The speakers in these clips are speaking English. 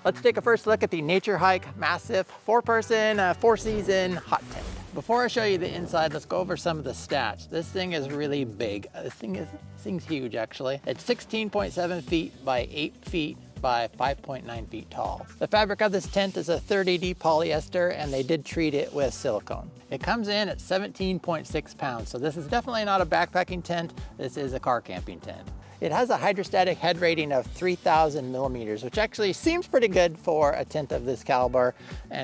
Let's take a first look at the NatureHike Massif 4-person, 4-season hot tent. Before I show you the inside, let's go over some of the stats. This thing is really big. This thing's huge actually. It's 16.7 feet by 8 feet by 5.9 feet tall. The fabric of this tent is a 30D polyester, and they did treat it with silicone. It comes in at 17.6 pounds, so this is definitely not a backpacking tent. This is a car camping tent. It has a hydrostatic head rating of 3,000 millimeters, which actually seems pretty good for a tent of this caliber,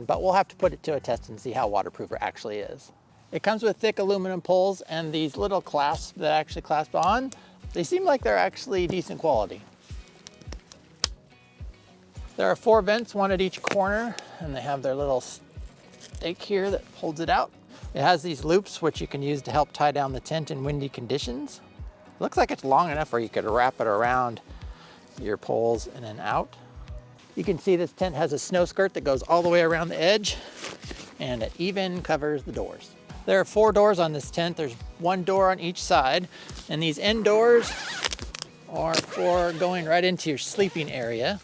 but we'll have to put it to a test and see how waterproof it actually is. It comes with thick aluminum poles and these little clasps that actually clasp on. They seem like they're actually decent quality. There are 4 vents, 1 at each corner, and they have their little stake here that holds it out. It has these loops which you can use to help tie down the tent in windy conditions. Looks like it's long enough where you could wrap it around your poles and then out. You can see this tent has a snow skirt that goes all the way around the edge, and it even covers the doors. There are 4 doors on this tent. There's 1 door on each side, and these end doors are for going right into your sleeping area.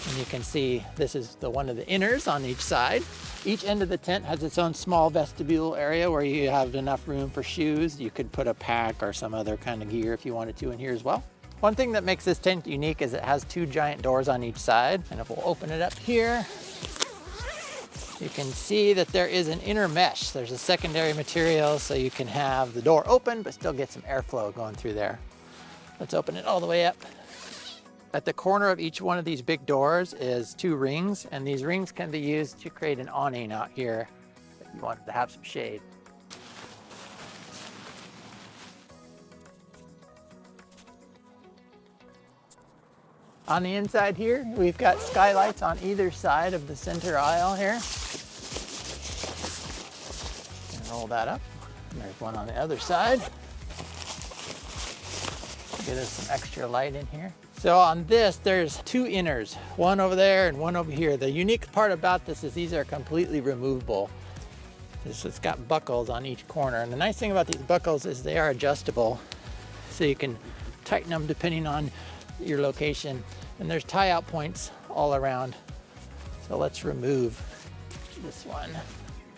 And you can see this is one of the inners on each side. Each end of the tent has its own small vestibule area where you have enough room for shoes. You could put a pack or some other kind of gear if you wanted to in here as well. One thing that makes this tent unique is it has 2 giant doors on each side. And if we'll open it up here, you can see that there is an inner mesh. There's a secondary material so you can have the door open but still get some airflow going through there. Let's open it all the way up. At the corner of each one of these big doors is 2 rings, and these rings can be used to create an awning out here if you wanted to have some shade. On the inside here, we've got skylights on either side of the center aisle here. And roll that up. And there's one on the other side. Get us some extra light in here. So on this, there's 2 inners, one over there and one over here. The unique part about this is these are completely removable. It's got buckles on each corner. And the nice thing about these buckles is they are adjustable. So you can tighten them depending on your location. And there's tie-out points all around. So let's remove this one.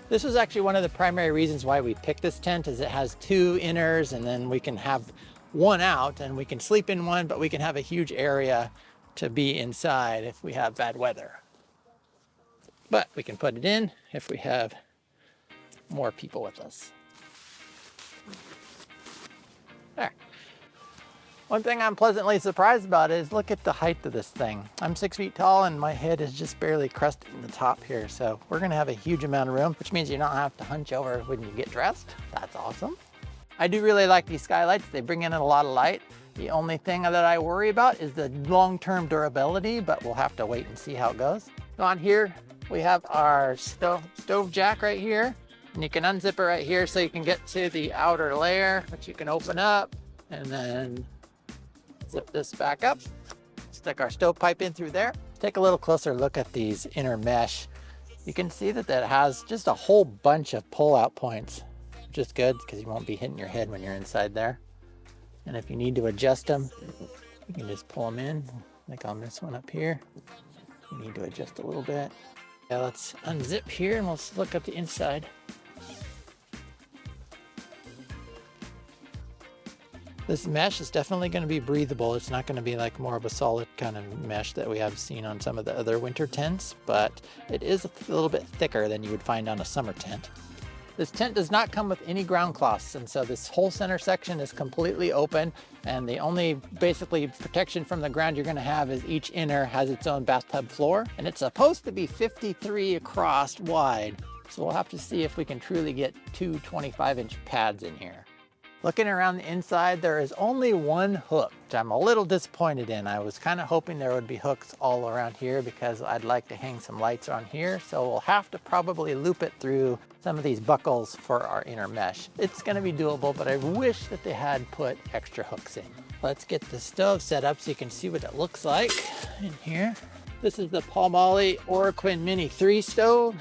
This was actually one of the primary reasons why we picked this tent, is it has 2 inners, and then we can have 1 out and we can sleep in one, but we can have a huge area to be inside if we have bad weather. But we can put it in if we have more people with us. There. One thing I'm pleasantly surprised about is look at the height of this thing. I'm 6 feet tall and my head is just barely crusted in the top here. So we're gonna have a huge amount of room, which means you don't have to hunch over when you get dressed. That's awesome. I do really like these skylights. They bring in a lot of light. The only thing that I worry about is the long-term durability, but we'll have to wait and see how it goes. So on here, we have our stove jack right here, and you can unzip it right here so you can get to the outer layer, which you can open up and then zip this back up. Stick our stovepipe in through there. Take a little closer look at these inner mesh. You can see that it has just a whole bunch of pull-out points, which is good because you won't be hitting your head when you're inside there. And if you need to adjust them, you can just pull them in, like on this one up here. You need to adjust a little bit. Yeah, let's unzip here and let's look at the inside. This mesh is definitely going to be breathable. It's not going to be like more of a solid kind of mesh that we have seen on some of the other winter tents, but it is a little bit thicker than you would find on a summer tent. This tent does not come with any ground cloths, and so this whole center section is completely open, and the only basically protection from the ground you're going to have is each inner has its own bathtub floor, and it's supposed to be 53 across wide, so we'll have to see if we can truly get 2 25-inch pads in here. Looking around the inside, there is only 1 hook, which I'm a little disappointed in. I was kind of hoping there would be hooks all around here because I'd like to hang some lights on here. So we'll have to probably loop it through some of these buckles for our inner mesh. It's gonna be doable, but I wish that they had put extra hooks in. Let's get the stove set up so you can see what it looks like in here. This is the Pomoly Oroqen Mini 3 stove.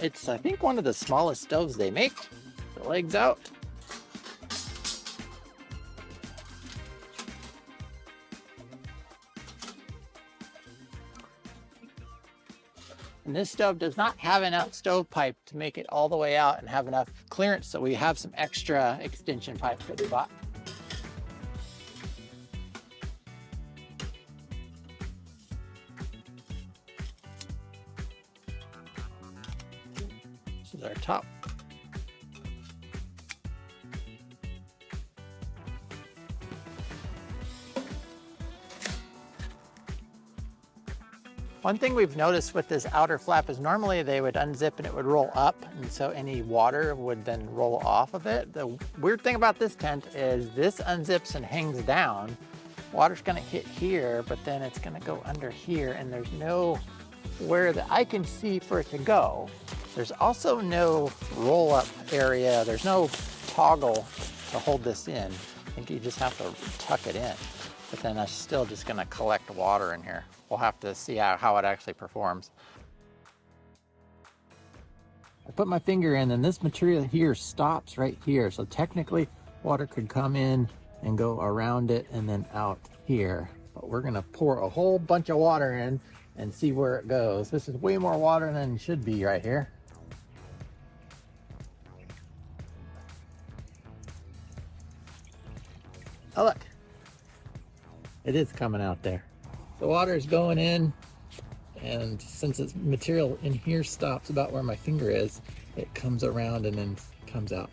It's, I think, one of the smallest stoves they make. The legs out. And this stove does not have enough stovepipe to make it all the way out and have enough clearance, so we have some extra extension pipe that we bought. This is our top. One thing we've noticed with this outer flap is normally they would unzip and it would roll up, and so any water would then roll off of it. The weird thing about this tent is this unzips and hangs down. Water's gonna hit here, but then it's gonna go under here, and there's nowhere that I can see for it to go. There's also no roll-up area. There's no toggle to hold this in. I think you just have to tuck it in. But then that's still just gonna collect water in here. We'll have to see how it actually performs. I put my finger in and this material here stops right here. So technically water could come in and go around it and then out here. But we're gonna pour a whole bunch of water in and see where it goes. This is way more water than it should be right here. Oh look, it is coming out there. The water is going in, and since this material in here stops about where my finger is, it comes around and then comes out.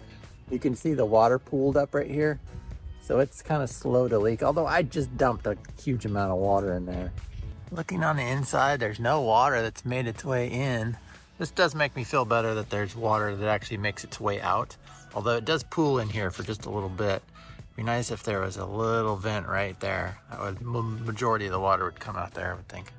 You can see the water pooled up right here, so it's kind of slow to leak, although I just dumped a huge amount of water in there. Looking on the inside, there's no water that's made its way in. This does make me feel better that there's water that actually makes its way out, although it does pool in here for just a little bit. Be nice if there was a little vent right there. That would, majority of the water would come out there, I would think.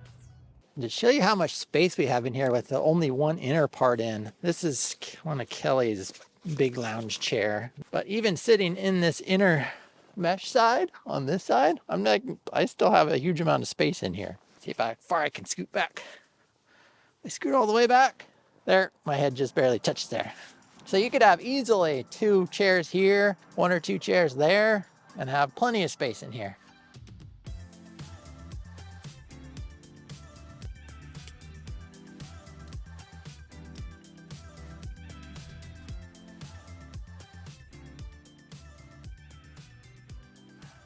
To show you how much space we have in here with the only one inner part in, this is one of Kelly's big lounge chair. But even sitting in this inner mesh side, on this side, I still have a huge amount of space in here. See how far I can scoot back. I scoot all the way back. There, my head just barely touches there. So you could have easily 2 chairs here, 1 or 2 chairs there, and have plenty of space in here.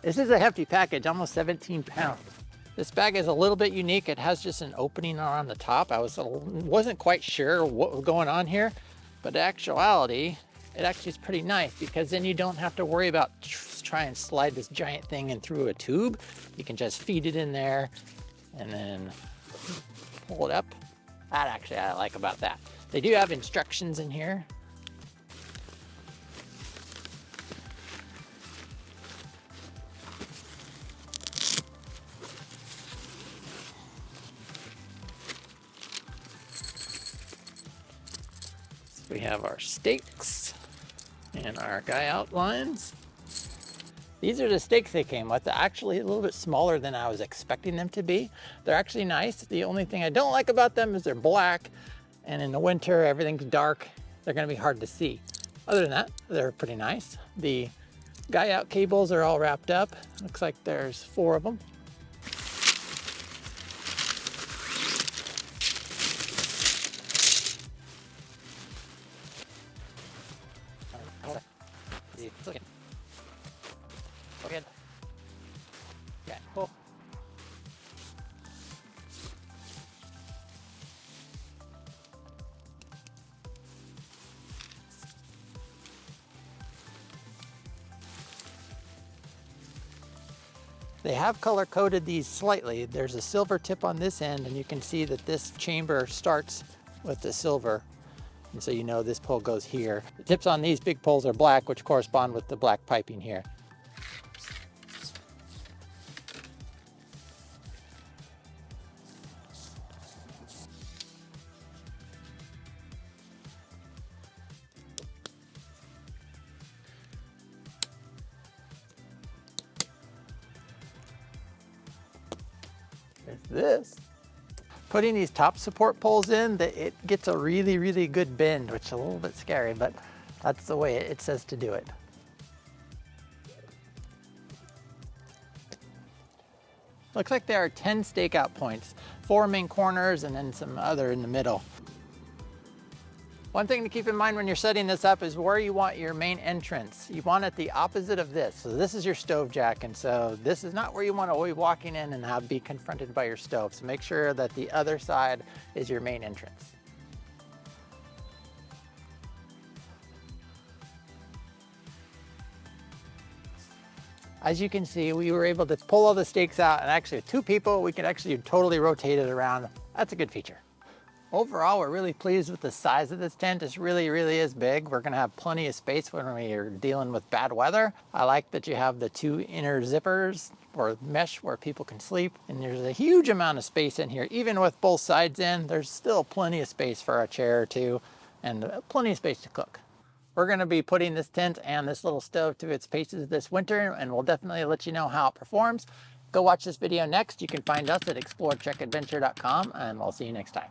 This is a hefty package, almost 17 pounds. This bag is a little bit unique. It has just an opening on the top. I wasn't quite sure what was going on here. But in actuality, it actually is pretty nice because then you don't have to worry about trying to slide this giant thing in through a tube. You can just feed it in there and then pull it up. That actually I like about that. They do have instructions in here. We have our stakes and our guy outlines. These are the stakes they came with. They're actually a little bit smaller than I was expecting them to be. They're actually nice. The only thing I don't like about them is they're black, and in the winter everything's dark. They're gonna be hard to see. Other than that, they're pretty nice. The guy out cables are all wrapped up. Looks like there's 4 of them. Okay. Yeah, cool. They have color coded these slightly. There's a silver tip on this end, and you can see that this chamber starts with the silver. And so you know this pole goes here. The tips on these big poles are black, which correspond with the black piping here. There's this. Putting these top support poles in, it gets a really, really good bend, which is a little bit scary, but that's the way it says to do it. Looks like there are 10 stakeout points, 4 main corners and then some other in the middle. One thing to keep in mind when you're setting this up is where you want your main entrance. You want it the opposite of this. So this is your stove jack, and so this is not where you want to be walking in and be confronted by your stove. So make sure that the other side is your main entrance. As you can see, we were able to pull all the stakes out, and actually with 2 people, we could actually totally rotate it around. That's a good feature. Overall, we're really pleased with the size of this tent. It really is big. We're gonna have plenty of space when we are dealing with bad weather. I like that you have the 2 inner zippers or mesh where people can sleep. And there's a huge amount of space in here. Even with both sides in, there's still plenty of space for a chair or 2 and plenty of space to cook. We're gonna be putting this tent and this little stove to its paces this winter, and we'll definitely let you know how it performs. Go watch this video next. You can find us at exploretrekadventure.com, and we'll see you next time.